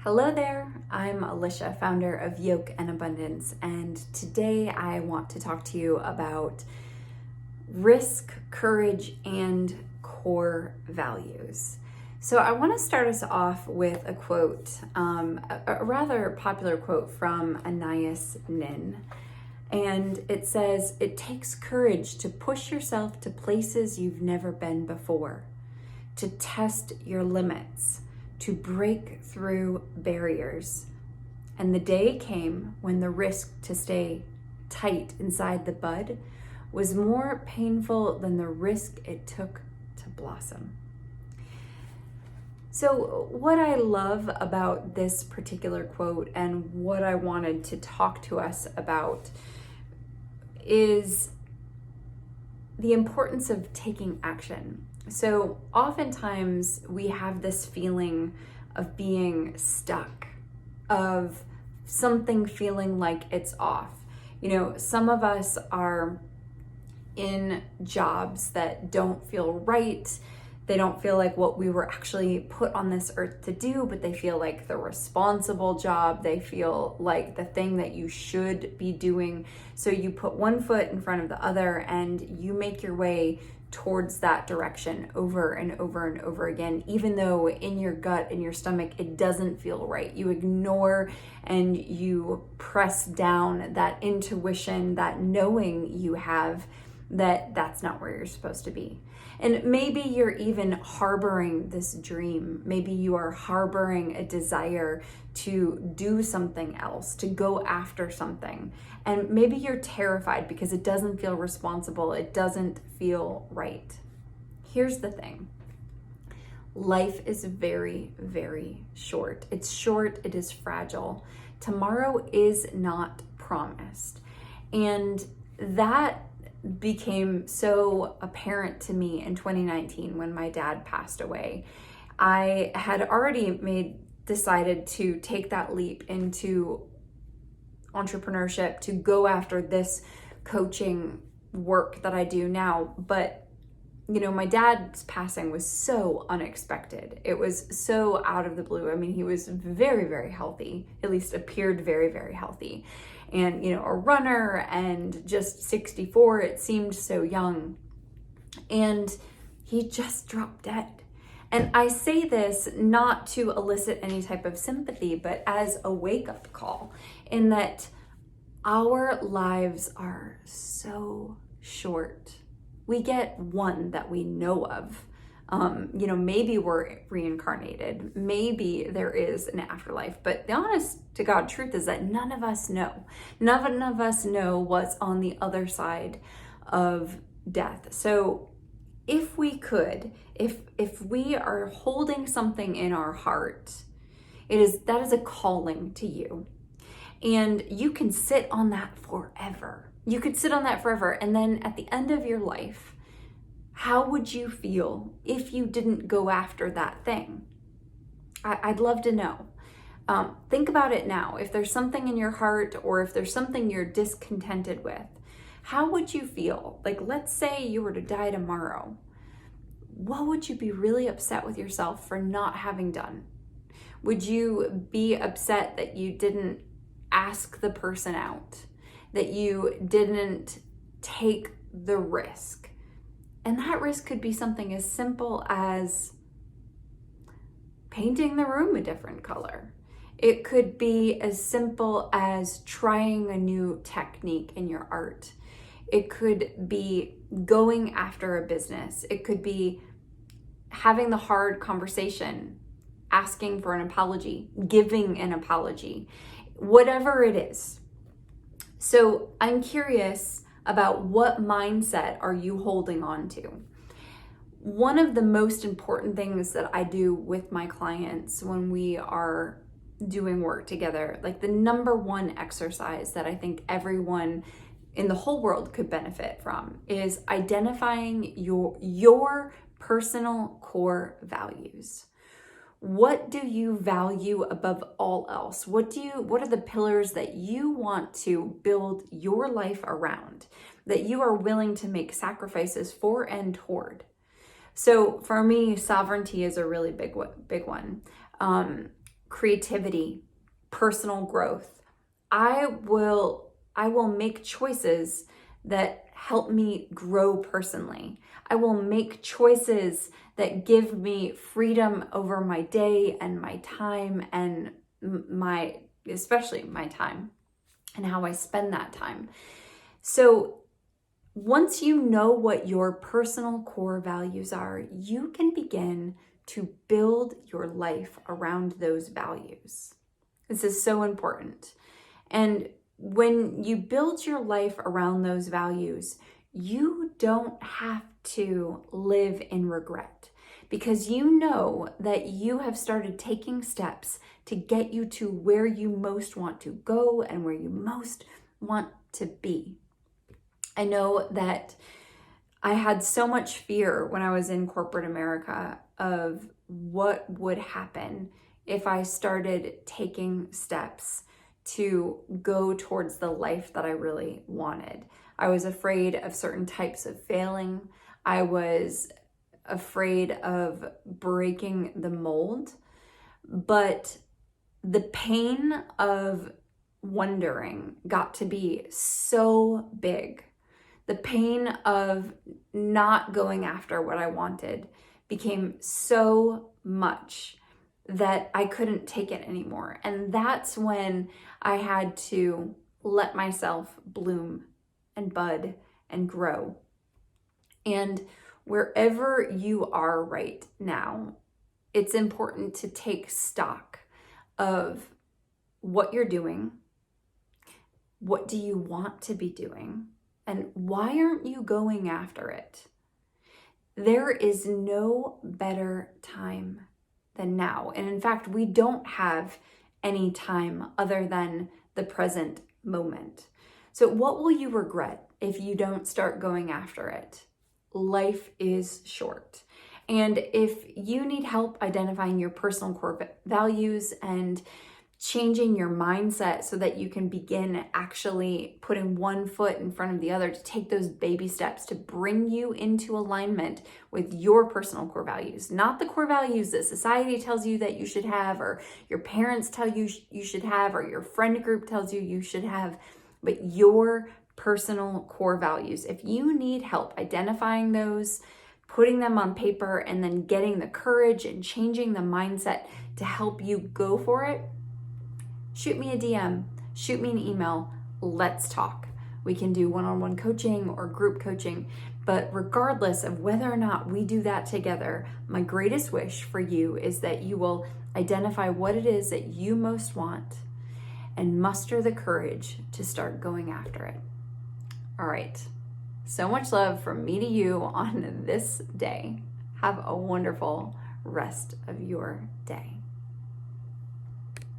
Hello there, I'm Alicia, founder of Yoke and Abundance, and today I want to talk to you about risk, courage, and core values. So I want to start us off with a quote, a rather popular quote from Anais Nin. And it says, "It takes courage to push yourself to places you've never been before, to test your limits, to break through barriers. And the day came when the risk to stay tight inside the bud was more painful than the risk it took to blossom." So, what I love about this particular quote and what I wanted to talk to us about is the importance of taking action. So oftentimes we have this feeling of being stuck, of something feeling like it's off. Some of us are in jobs that don't feel right. They don't feel like what we were actually put on this earth to do, but they feel like the responsible job. They feel like the thing that you should be doing. So you put one foot in front of the other and you make your way towards that direction over and over and over again, even though in your gut, in your stomach, it doesn't feel right. You ignore and you press down that intuition, that knowing you have that that's not where you're supposed to be. And maybe you're even harboring this dream. Maybe you are harboring a desire to do something else, to go after something. And maybe you're terrified because it doesn't feel responsible. It doesn't feel right. Here's the thing. Life is very, very short. It's short. It is fragile. Tomorrow is not promised. And that became so apparent to me in 2019 when my dad passed away. I had already decided to take that leap into entrepreneurship, to go after this coaching work that I do now. But my dad's passing was so unexpected. It was so out of the blue. I mean, he was very, very healthy, at least appeared very, very healthy. And, a runner and just 64, it seemed so young. And he just dropped dead. And I say this not to elicit any type of sympathy, but as a wake-up call, in that our lives are so short. We get one that we know of. Maybe we're reincarnated. Maybe there is an afterlife. But the honest to God truth is that none of us know. None of us know what's on the other side of death. So if we could, if we are holding something in our heart, that is a calling to you. And you can sit on that forever. You could sit on that forever. And then at the end of your life, how would you feel if you didn't go after that thing? I'd love to know. Think about it now. If there's something in your heart or if there's something you're discontented with, how would you feel? Like, let's say you were to die tomorrow. What would you be really upset with yourself for not having done? Would you be upset that you didn't ask the person out, that you didn't take the risk? And that risk could be something as simple as painting the room a different color. It could be as simple as trying a new technique in your art. It could be going after a business. It could be having the hard conversation, asking for an apology, giving an apology, whatever it is. So I'm curious about what mindset are you holding on to? One of the most important things that I do with my clients when we are doing work together, like the number one exercise that I think everyone in the whole world could benefit from, is identifying your personal core values. What do you value above all else? What are the pillars that you want to build your life around, that you are willing to make sacrifices for and toward? So for me, sovereignty is a really big one. creativity, personal growth. I will make choices that help me grow personally. I will make choices that give me freedom over my day and my time and especially my time and how I spend that time. So once you know what your personal core values are, you can begin to build your life around those values. This is so important. And when you build your life around those values, you don't have to live in regret, because you know that you have started taking steps to get you to where you most want to go and where you most want to be. I know that I had so much fear when I was in corporate America of what would happen if I started taking steps to go towards the life that I really wanted. I was afraid of certain types of failing. I was afraid of breaking the mold. But the pain of wondering got to be so big. The pain of not going after what I wanted became so much that I couldn't take it anymore. And that's when I had to let myself bloom and bud and grow. And wherever you are right now, it's important to take stock of what you're doing, what do you want to be doing, and why aren't you going after it? There is no better time than now. And in fact, we don't have any time other than the present moment. So what will you regret if you don't start going after it? Life is short. And if you need help identifying your personal core values and changing your mindset so that you can begin actually putting one foot in front of the other to take those baby steps to bring you into alignment with your personal core values, not the core values that society tells you that you should have, or your parents tell you you should have, or your friend group tells you you should have, but your personal core values. If you need help identifying those, putting them on paper, and then getting the courage and changing the mindset to help you go for it, shoot me a DM, shoot me an email, let's talk. We can do one-on-one coaching or group coaching, but regardless of whether or not we do that together, my greatest wish for you is that you will identify what it is that you most want and muster the courage to start going after it. All right. So much love from me to you on this day. Have a wonderful rest of your day.